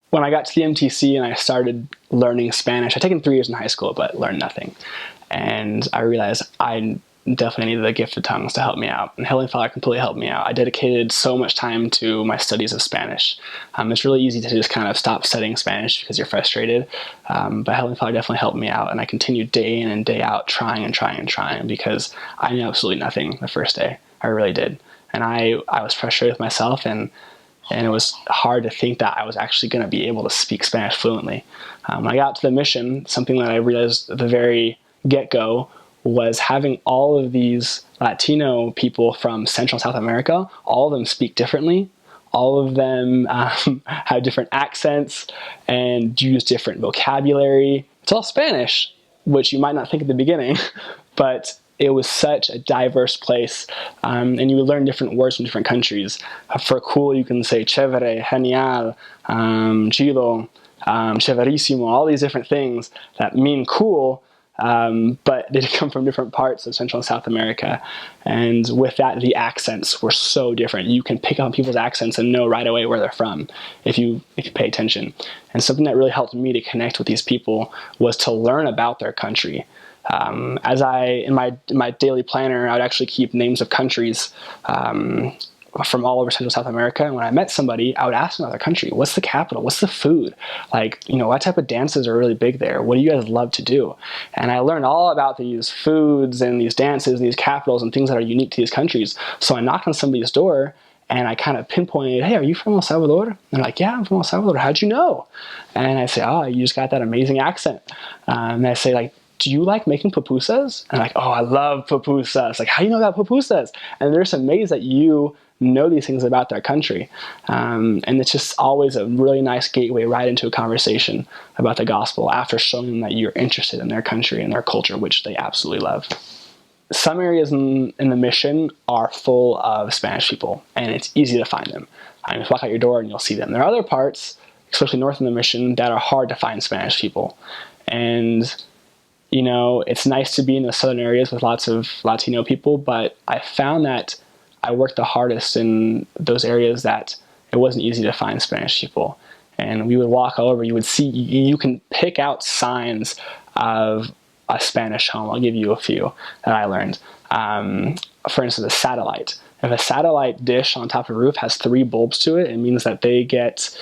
when I got to the MTC and I started learning Spanish, I'd taken 3 years in high school, but learned nothing. And I realized I definitely needed the gift of tongues to help me out. And Heavenly Father completely helped me out. I dedicated so much time to my studies of Spanish. It's really easy to just kind of stop studying Spanish because you're frustrated. But Heavenly Father definitely helped me out. And I continued day in and day out trying and trying and trying because I knew absolutely nothing the first day. I really did. And I was frustrated with myself, and it was hard to think that I was actually going to be able to speak Spanish fluently. When I got to the mission, something that I realized at the very get-go was having all of these Latino people from Central and South America. All of them speak differently. All of them have different accents and use different vocabulary. It's all Spanish, which you might not think at the beginning, but it was such a diverse place, and you would learn different words from different countries. For cool, you can say chévere, genial, chido, chéverísimo, all these different things that mean cool, but they come from different parts of Central and South America. And with that, the accents were so different. You can pick up on people's accents and know right away where they're from if you pay attention. And something that really helped me to connect with these people was to learn about their country. In my daily planner, I would actually keep names of countries from all over Central and South America. And when I met somebody, I would ask them about their country. What's the capital? What's the food? Like, what type of dances are really big there? What do you guys love to do? And I learned all about these foods and these dances and these capitals and things that are unique to these countries. So I knocked on somebody's door and I kind of pinpointed, hey, are you from El Salvador? And they're like, yeah, I'm from El Salvador. How'd you know? And I say, oh, you just got that amazing accent. And I say, like, do you like making pupusas? And like, oh, I love pupusas. Like, how do you know about pupusas? And they're just amazed that you know these things about their country. And it's just always a really nice gateway right into a conversation about the gospel after showing them that you're interested in their country and their culture, which they absolutely love. Some areas in the mission are full of Spanish people, and it's easy to find them. You just walk out your door and you'll see them. There are other parts, especially north in the mission, that are hard to find Spanish people. And it's nice to be in the southern areas with lots of Latino people, but I found that I worked the hardest in those areas that it wasn't easy to find Spanish people. And we would walk all over, you can pick out signs of a Spanish home. I'll give you a few that I learned. For instance, a satellite. If a satellite dish on top of a roof has 3 bulbs to it, it means that they get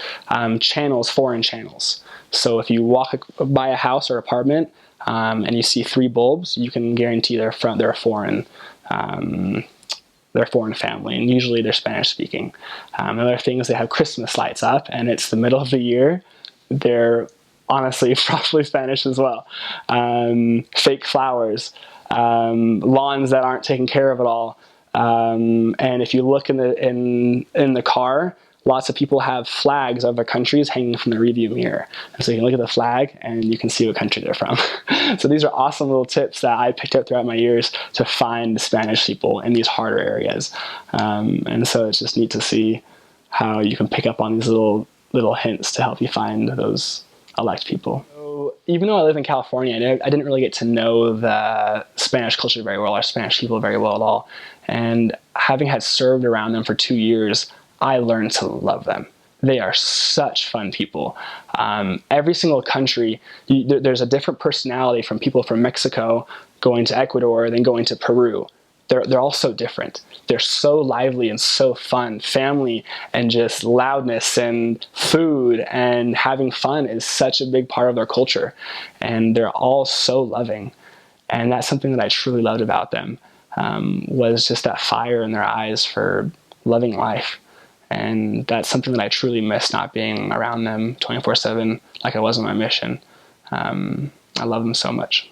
channels, foreign channels. So if you walk by a house or apartment, and you see 3 bulbs, you can guarantee they're a foreign family, and usually they're Spanish speaking. Other things, they have Christmas lights up, and it's the middle of the year. They're honestly probably Spanish as well. Fake flowers, lawns that aren't taken care of at all. And if you look in the car, lots of people have flags of their countries hanging from the rearview mirror. And so you can look at the flag and you can see what country they're from. So these are awesome little tips that I picked up throughout my years to find Spanish people in these harder areas. And so it's just neat to see how you can pick up on these little hints to help you find those elect people. So even though I live in California, I didn't really get to know the Spanish culture very well or Spanish people very well at all. And having had served around them for 2 years, I learned to love them. They are such fun people. Every single country, there's a different personality from people from Mexico going to Ecuador than going to Peru. They're all so different. They're so lively and so fun. Family and just loudness and food and having fun is such a big part of their culture. And they're all so loving. And that's something that I truly loved about them, was just that fire in their eyes for loving life. And that's something that I truly miss, not being around them 24/7 like I was on my mission. I love them so much.